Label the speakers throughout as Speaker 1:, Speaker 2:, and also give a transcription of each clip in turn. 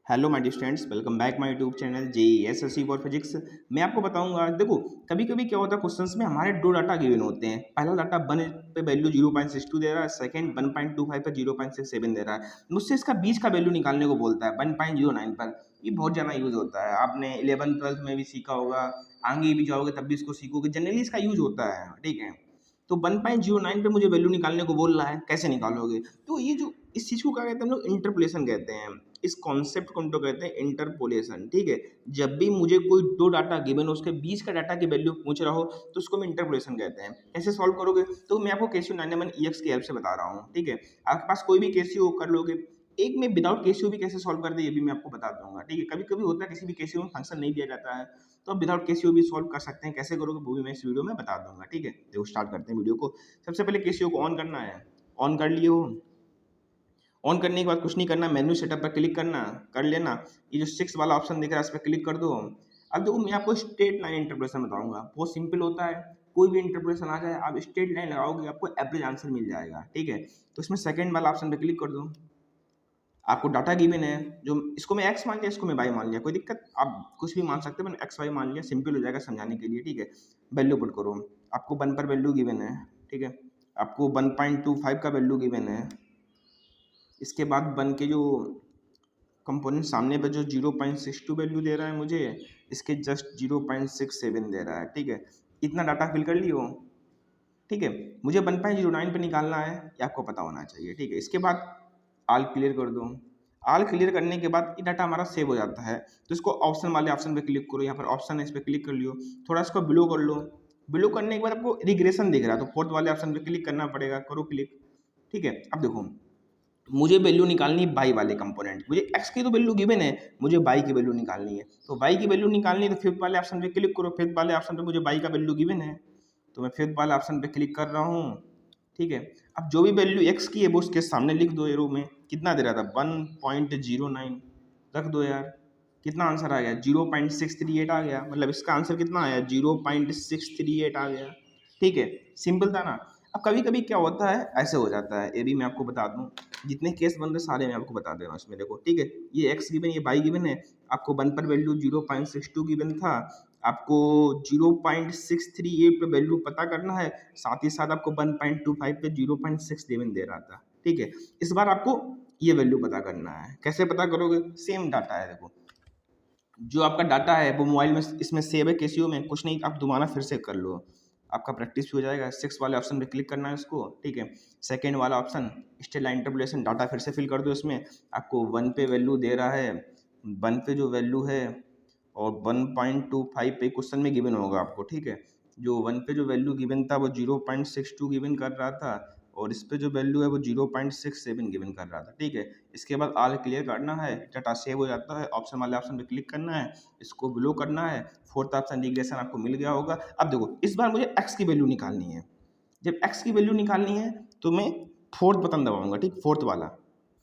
Speaker 1: Hello my dear students, welcome back my YouTube channel JESSC for physics. मैं आपको बताऊंगा। देखो, कभी कभी क्या होता है, क्वेश्चंस में हमारे दो डाटा गिवन होते हैं। पहला डाटा 1 पे वैल्यू 0.62 दे रहा है, सेकंड 1.25 पे 0.67 दे रहा है। मुझसे इसका बीच का वैल्यू निकालने को बोलता है 1.09 पर। ये बहुत ज़्यादा यूज होता है, आपने 11th 12th में भी सीखा होगा, आगे भी जाओगे तब भी इसको सीखोगे। जनरली इसका यूज होता है, ठीक है। तो 1.09 पे मुझे वैल्यू निकालने को बोल रहा है, कैसे निकालोगे? तो ये जो इस चीज़ को क्या कहते हैं, हम लोग इंटरपोलेशन कहते हैं। इस कॉन्सेप्ट को हम लोग कहते हैं इंटरपोलेशन, ठीक है। जब भी मुझे कोई दो डाटा गिवन हो, उसके बीच का डाटा की वैल्यू पूछ रहा हो, तो उसको हम इंटरपोलेशन कहते हैं। कैसे सॉल्व करोगे? तो मैं आपको केसीओ नाइनमन ईएक्स की हेल्प से बता रहा हूँ, ठीक है। आपके पास कोई भी केसीओ कर लोगे। एक में विदाउट केसीओ भी कैसे सॉल्व करते हैं, ये भी मैं आपको बता दूंगा, ठीक है। कभी कभी होता है किसी भी केसीओ में फंक्शन नहीं दिया जाता है, तो आप विदाउट केसीओ भी सॉल्व कर सकते हैं। कैसे करोगे वो भी मैं इस वीडियो में बता दूंगा, ठीक है। देखो, स्टार्ट करते हैं वीडियो को। सबसे पहले केसीओ को ऑन करना है। ऑन कर लिए हो? ऑन करने के बाद कुछ नहीं करना, मेन्यू सेटअप पर क्लिक करना, कर लेना। ये जो 6 वाला ऑप्शन दिख रहा है, इस पर क्लिक कर दो। अब देखो, मैं आपको स्ट्रेट लाइन इंटरप्रेशन बताऊंगा। बहुत सिंपल होता है, कोई भी इंटरप्रेशन आ जाए, आप स्ट्रेट लाइन लगाओगे, आपको एवरेज आंसर मिल जाएगा, ठीक है। तो इसमें सेकंड वाला ऑप्शन पे क्लिक कर दो। आपको डाटा गिवन है, जो इसको मैं एक्स मान लिया, इसको मैं वाई मान लिया, कोई दिक्कत? आप कुछ भी मान सकते हो, मैंने एक्स वाई मान लिया, सिंपल हो जाएगा समझाने के लिए, ठीक है। वैल्यू पुट करो। आपको 1 पर वैल्यू गिवन है, ठीक है। आपको 1.25 का वैल्यू गिवन है। इसके बाद 1 के जो कंपोनेंट सामने पे जो 0.62 वैल्यू दे रहा है मुझे, इसके जस्ट 0.67 दे रहा है, ठीक है। इतना डाटा फिल कर लियो, ठीक है। मुझे 1.09 पे निकालना है, ये आपको पता होना चाहिए, ठीक है। इसके बाद ऑल क्लियर कर दो। ऑल क्लियर करने के बाद ये डाटा हमारा सेव हो जाता है। तो इसको ऑप्शन वाले ऑप्शन पे क्लिक करो, यहाँ पर ऑप्शन है, इस पर क्लिक कर लियो। थोड़ा इसको बिलो कर लो। बिलो करने के बाद आपको रिग्रेशन दिख रहा है, तो फोर्थ वाले ऑप्शन पे क्लिक करना पड़ेगा, करो क्लिक, ठीक है। अब देखो, मुझे वैल्यू निकालनी है बाई वाले कंपोनेंट। मुझे एक्स की तो वैल्यू गिवन है, मुझे बाई की वैल्यू निकालनी है। तो बाई की वैल्यू निकालनी है, तो फिफ्थ वाले ऑप्शन पे क्लिक करो। फिफ्थ वाले ऑप्शन पे मुझे बाई का वैल्यू गिवन है, तो मैं फिफ्थ वाले ऑप्शन पे क्लिक कर रहा हूँ, ठीक है। अब जो भी वैल्यू एक्स की है वो उसके सामने लिख दो एरो में। कितना दे रहा था? 1.09 रख दो यार। कितना आंसर आ गया? 0.638 आ गया। मतलब इसका आंसर कितना आया? 0.638 आ गया, ठीक है। सिंपल था ना। अब कभी कभी क्या होता है, ऐसे हो जाता है, ये भी मैं आपको बता दूं। जितने केस बन रहे सारे मैं आपको बता दे रहा हूँ इसमें। देखो, ठीक है, ये एक्स गिवन, ये बाई गिवन है। आपको 1 पर वैल्यू 0.62 गिवन था। आपको 0.638 पे वैल्यू पता करना है। साथ ही साथ आपको 1.25 पे 0.67 दे रहा था, ठीक है। इस बार आपको ये वैल्यू पता करना है। कैसे पता करोगे? सेम डाटा है, देखो जो आपका डाटा है वो मोबाइल में इसमें सेव है, केसीओ में कुछ नहीं, आप दोबारा फिर से कर लो, आपका प्रैक्टिस भी हो जाएगा। 6 वाले ऑप्शन पे क्लिक करना है इसको, ठीक है। सेकेंड वाला option state line interpolation, data फिर से फिल कर दो इसमें। आपको 1 पे वैल्यू दे रहा है, 1 पे जो वैल्यू है, और 1.25 पे क्वेश्चन में गिवन होगा आपको, ठीक है। जो 1 पे जो वैल्यू गिवन था वो 0.62 गिवन कर रहा था, और इस पे जो वैल्यू है वो 0.67 गिवन कर रहा था, ठीक है। इसके बाद ऑल क्लियर करना है, डाटा सेव हो जाता है। ऑप्शन वाले ऑप्शन पे क्लिक करना है, इसको बिलो करना है। फोर्थ ऑप्शन रिग्रेशन आपको मिल गया होगा। अब देखो, इस बार मुझे एक्स की वैल्यू निकालनी है। जब एक्स की वैल्यू निकालनी है तो मैं फोर्थ बटन दबाऊंगा, ठीक, फोर्थ वाला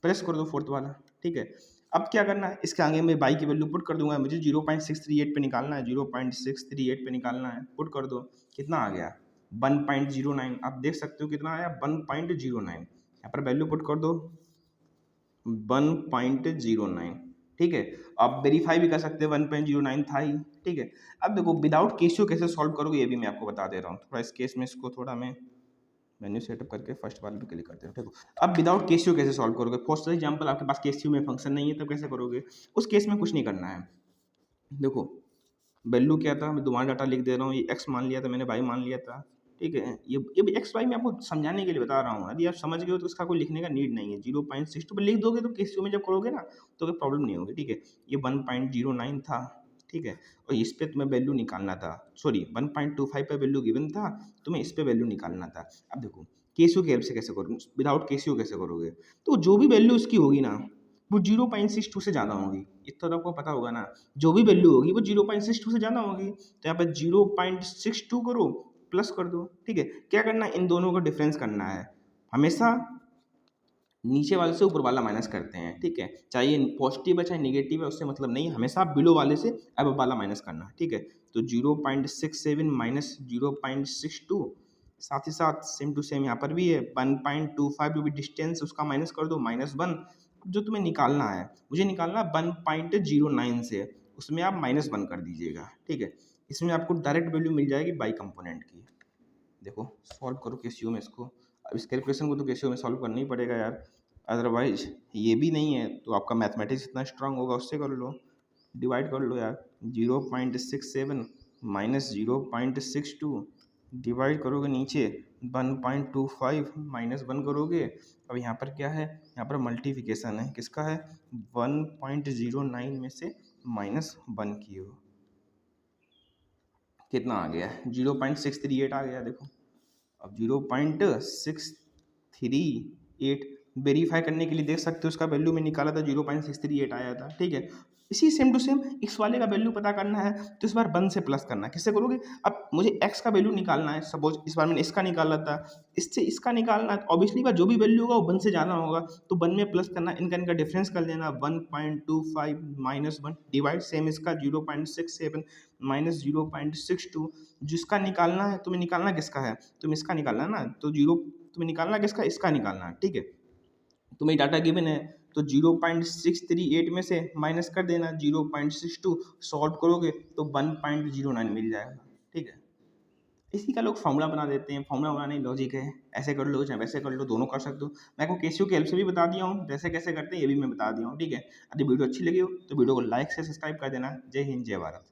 Speaker 1: प्रेस कर दो, फोर्थ वाला, ठीक है। अब क्या करना है, इसके आगे मैं बाई की वैल्यू पुट कर दूंगा। मुझे 0.638 पे निकालना है, 0.638 पे निकालना है, पुट कर दो। कितना आ गया? 1.09। आप देख सकते हो कितना आया, 1.09। यहाँ पर वैल्यू पुट कर दो, 1.09, ठीक है। आप वेरीफाई भी कर सकते हैं, 1.09 था ही, ठीक है। अब देखो, विदाउट केसियो कैसे सॉल्व करोगे ये भी मैं आपको बता दे रहा हूँ। थोड़ा इस केस में इसको थोड़ा मैं मेन्यू सेटअप करके फर्स्ट वाले पे क्लिक करते हैं, देखो। अब विदाउट केसियो कैसे सॉल्व करोगे? फॉर एग्जांपल आपके पास केसियो में फंक्शन नहीं है, तब कैसे करोगे? उस केस में कुछ नहीं करना है। देखो, वैल्यू क्या था, मैं दोबारा डाटा लिख दे रहा हूँ। ये एक्स मान लिया था मैंने, वाई मान लिया था, ठीक है। ये एक्स वाई मैं आपको समझाने के लिए बता रहा हूँ। यदि आप समझ गए हो तो इसका कोई लिखने का नीड नहीं है। 0.62 पर लिख दोगे तो केसियो में जब करोगे ना, तो कोई प्रॉब्लम नहीं होगी, ठीक है। ये 1.09 था, ठीक है। और इस पे तुम्हें वैल्यू निकालना था, सॉरी 1.25 पे वैल्यू गिवन था, तुम्हें इस पे वैल्यू निकालना था। अब देखो, केसियो की हेल्प से कैसे करोगे, विदाउट केसियो कैसे करोगे? तो जो भी वैल्यू उसकी होगी ना, वो 0.62 से ज़्यादा होगी। इतना तो आपको पता होगा ना, जो भी वैल्यू होगी वो 0.62 से ज़्यादा होगी। तो यहाँ पे 0.62 करो, प्लस कर दो, ठीक है। क्या करना है, इन दोनों का डिफरेंस करना है। हमेशा नीचे वाले से ऊपर वाला माइनस करते हैं, ठीक है। चाहे ये पॉजिटिव है चाहे निगेटिव है, उससे मतलब नहीं, हमेशा बिलो वाले से अब वाला माइनस करना है, ठीक है। तो 0.67 माइनस 0.62, साथ ही साथ सेम टू सेम यहाँ पर भी है 1.25 जो भी डिस्टेंस उसका माइनस कर दो, -1। जो तुम्हें निकालना है, मुझे निकालना 1.09 से, उसमें आप -1 कर दीजिएगा, ठीक है। इसमें आपको डायरेक्ट वैल्यू मिल जाएगी बाई कंपोनेंट की। देखो सॉल्व करो केसीओ में इसको। अब इस कैलकुलेशन को तो केसीओ में सॉल्व करना ही पड़ेगा यार, अदरवाइज ये भी नहीं है तो आपका मैथमेटिक्स इतना स्ट्रांग होगा, उससे कर लो, डिवाइड कर लो यार। 0.67 माइनस 0.62 डिवाइड करोगे नीचे 1.25 -1 करोगे। अब यहाँ पर क्या है, यहाँ पर मल्टीप्लिकेशन है, किसका है, 1.09 में से -1 की हो, कितना आ गया है, 0.638 आ गया। देखो अब 0.638 वेरीफाई करने के लिए देख सकते हो, उसका वैल्यू में निकाला था 0.638 आया था, ठीक है। इसी सेम टू सेम इस वाले का वैल्यू पता करना है तो इस बार 1 से प्लस करना है। किससे करोगे, अब मुझे x का वैल्यू निकालना है, सपोज इस बार मैंने इसका निकाला था, इससे इसका निकालना है, तो ऑब्वियसली बात जो भी वैल्यू होगा वो 1 से ज़्यादा होगा, तो 1 में प्लस करना, इनका डिफरेंस कर लेना, 1.25 -1 डिवाइड सेम इसका 0.67 -0.62, जिसका निकालना है तुम्हें, निकालना किसका है, तुम्हें इसका निकालना है ना, तो तुम्हें निकालना किसका, इसका निकालना है, ठीक है। तुम्हें डाटा गिवन है तो 0.638 में से माइनस कर देना 0.62, सॉल्व करोगे तो 1.09 मिल जाएगा, ठीक है। इसी का लोग फॉर्मूला बना देते हैं, फॉर्मूला बनाने लॉजिक है, ऐसे कर लो चाहे वैसे कर लो, दोनों कर सकते हो। मैं आपको केसीओ की हेल्प से भी बता दिया हूँ, वैसे कैसे करते हैं ये भी मैं बता दिया हूँ, ठीक है। यदि वीडियो अच्छी लगी हो तो वीडियो को लाइक से सब्सक्राइब कर देना। जय हिंद, जय भारत।